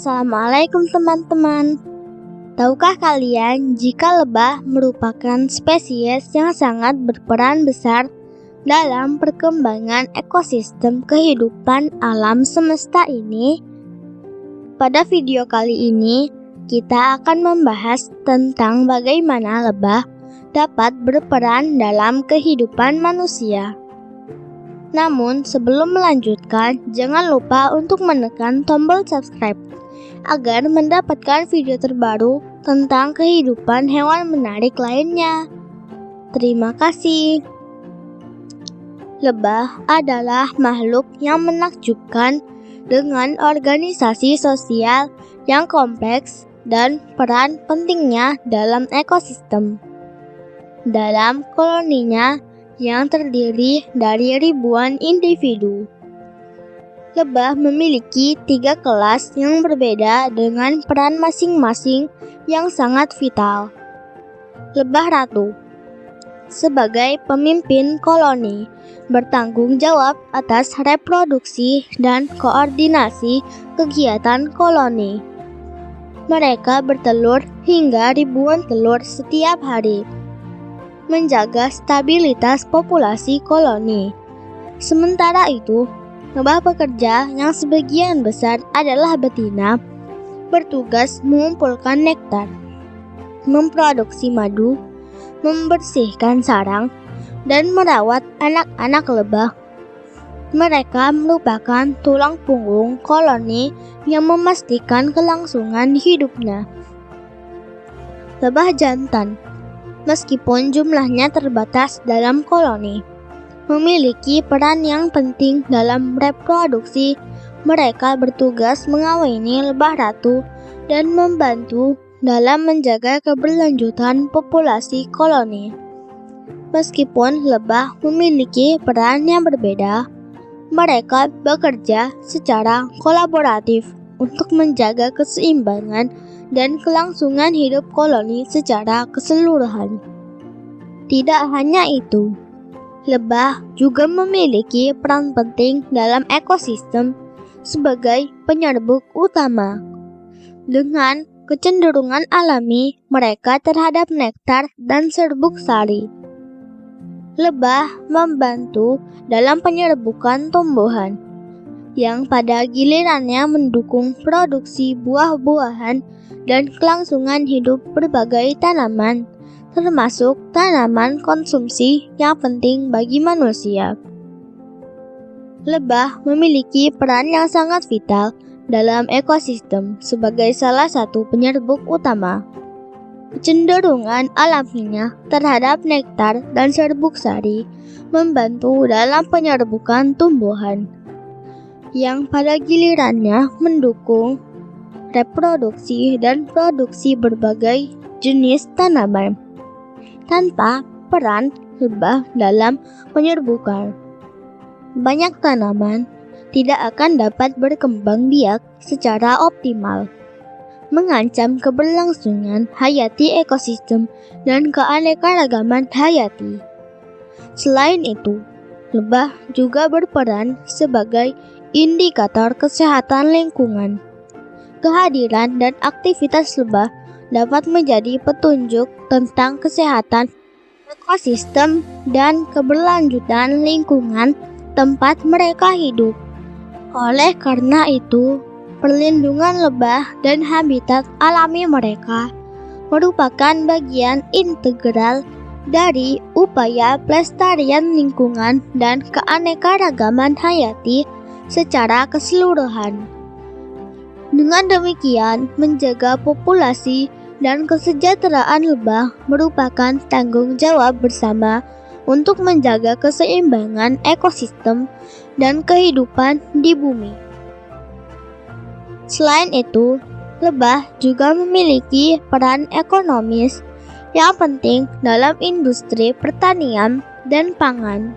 Assalamualaikum teman-teman. Tahukah kalian jika lebah merupakan spesies yang sangat berperan besar dalam perkembangan ekosistem kehidupan alam semesta ini? Pada video kali ini, kita akan membahas tentang bagaimana lebah dapat berperan dalam kehidupan manusia. Namun, sebelum melanjutkan, jangan lupa untuk menekan tombol subscribe agar mendapatkan video terbaru tentang kehidupan hewan menarik lainnya. Terima kasih. Lebah adalah makhluk yang menakjubkan dengan organisasi sosial yang kompleks dan peran pentingnya dalam ekosistem. Dalam koloninya yang terdiri dari ribuan individu, lebah memiliki 3 kelas yang berbeda dengan peran masing-masing yang sangat vital. Lebah ratu sebagai pemimpin koloni, bertanggung jawab atas reproduksi dan koordinasi kegiatan koloni. Mereka bertelur hingga ribuan telur setiap hari, menjaga stabilitas populasi koloni. Sementara itu, lebah pekerja yang sebagian besar adalah betina bertugas mengumpulkan nektar, memproduksi madu, membersihkan sarang, dan merawat anak-anak lebah. Mereka merupakan tulang punggung koloni yang memastikan kelangsungan hidupnya. Lebah jantan, meskipun jumlahnya terbatas dalam koloni, memiliki peran yang penting dalam reproduksi. Mereka bertugas mengawini lebah ratu dan membantu dalam menjaga keberlanjutan populasi koloni. Meskipun lebah memiliki peran yang berbeda, mereka bekerja secara kolaboratif untuk menjaga keseimbangan dan kelangsungan hidup koloni secara keseluruhan. Tidak hanya itu, lebah juga memiliki peran penting dalam ekosistem sebagai penyerbuk utama. Dengan kecenderungan alami mereka terhadap nektar dan serbuk sari, lebah membantu dalam penyerbukan tumbuhan, yang pada gilirannya mendukung produksi buah-buahan dan kelangsungan hidup berbagai tanaman, termasuk tanaman konsumsi yang penting bagi manusia. Lebah memiliki peran yang sangat vital dalam ekosistem sebagai salah satu penyerbuk utama. Kecenderungan alaminya terhadap nektar dan serbuk sari membantu dalam penyerbukan tumbuhan, yang pada gilirannya mendukung reproduksi dan produksi berbagai jenis tanaman. Tanpa peran lebah dalam penyerbukan, banyak tanaman tidak akan dapat berkembang biak secara optimal, mengancam keberlangsungan hayati ekosistem dan keanekaragaman hayati. Selain itu, lebah juga berperan sebagai indikator kesehatan lingkungan. Kehadiran dan aktivitas lebah dapat menjadi petunjuk tentang kesehatan ekosistem dan keberlanjutan lingkungan tempat mereka hidup. Oleh karena itu, perlindungan lebah dan habitat alami mereka merupakan bagian integral dari upaya pelestarian lingkungan dan keanekaragaman hayati secara keseluruhan. Dengan demikian, menjaga populasi dan kesejahteraan lebah merupakan tanggung jawab bersama untuk menjaga keseimbangan ekosistem dan kehidupan di bumi. Selain itu, lebah juga memiliki peran ekonomis yang penting dalam industri pertanian dan pangan.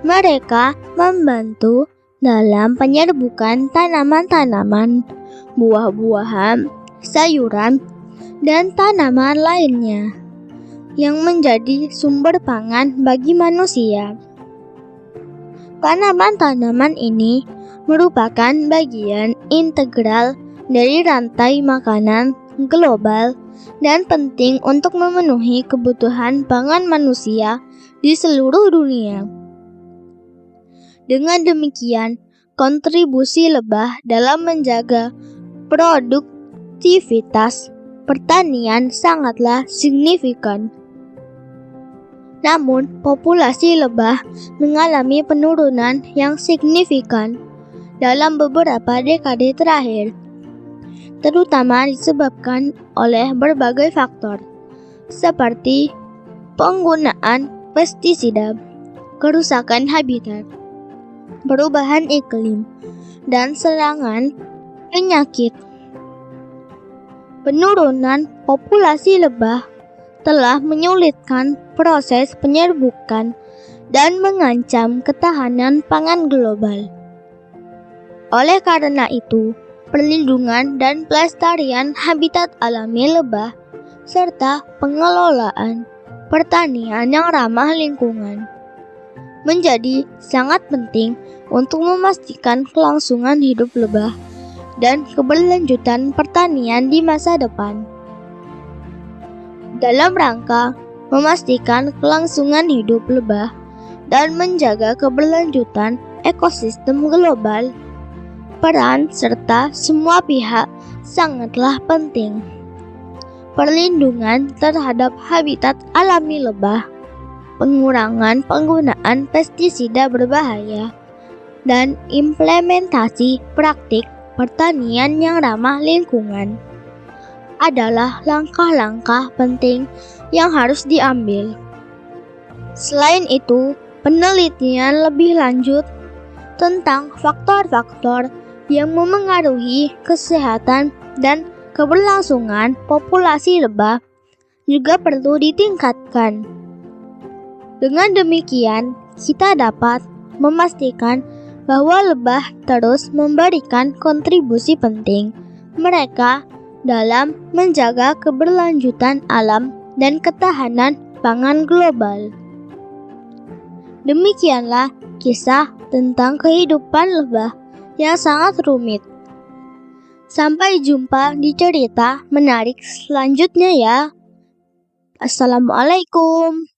Mereka membantu dalam penyerbukan tanaman-tanaman, buah-buahan, sayuran, dan tanaman lainnya yang menjadi sumber pangan bagi manusia. Tanaman-tanaman ini merupakan bagian integral dari rantai makanan global dan penting untuk memenuhi kebutuhan pangan manusia di seluruh dunia. Dengan demikian, kontribusi lebah dalam menjaga produktivitas pertanian sangatlah signifikan. Namun, populasi lebah mengalami penurunan yang signifikan dalam beberapa dekade terakhir, terutama disebabkan oleh berbagai faktor, seperti penggunaan pestisida, kerusakan habitat, perubahan iklim, dan serangan penyakit. Penurunan populasi lebah telah menyulitkan proses penyerbukan dan mengancam ketahanan pangan global. Oleh karena itu, perlindungan dan pelestarian habitat alami lebah serta pengelolaan pertanian yang ramah lingkungan menjadi sangat penting untuk memastikan kelangsungan hidup lebah dan keberlanjutan pertanian di masa depan. Dalam rangka memastikan kelangsungan hidup lebah dan menjaga keberlanjutan ekosistem global, peran serta semua pihak sangatlah penting. Perlindungan terhadap habitat alami lebah, pengurangan penggunaan pestisida berbahaya, dan implementasi praktik pertanian yang ramah lingkungan adalah langkah-langkah penting yang harus diambil. Selain itu, penelitian lebih lanjut tentang faktor-faktor yang memengaruhi kesehatan dan keberlangsungan populasi lebah juga perlu ditingkatkan. Dengan demikian, kita dapat memastikan bahwa lebah terus memberikan kontribusi penting mereka dalam menjaga keberlanjutan alam dan ketahanan pangan global. Demikianlah kisah tentang kehidupan lebah yang sangat rumit. Sampai jumpa di cerita menarik selanjutnya ya. Assalamualaikum.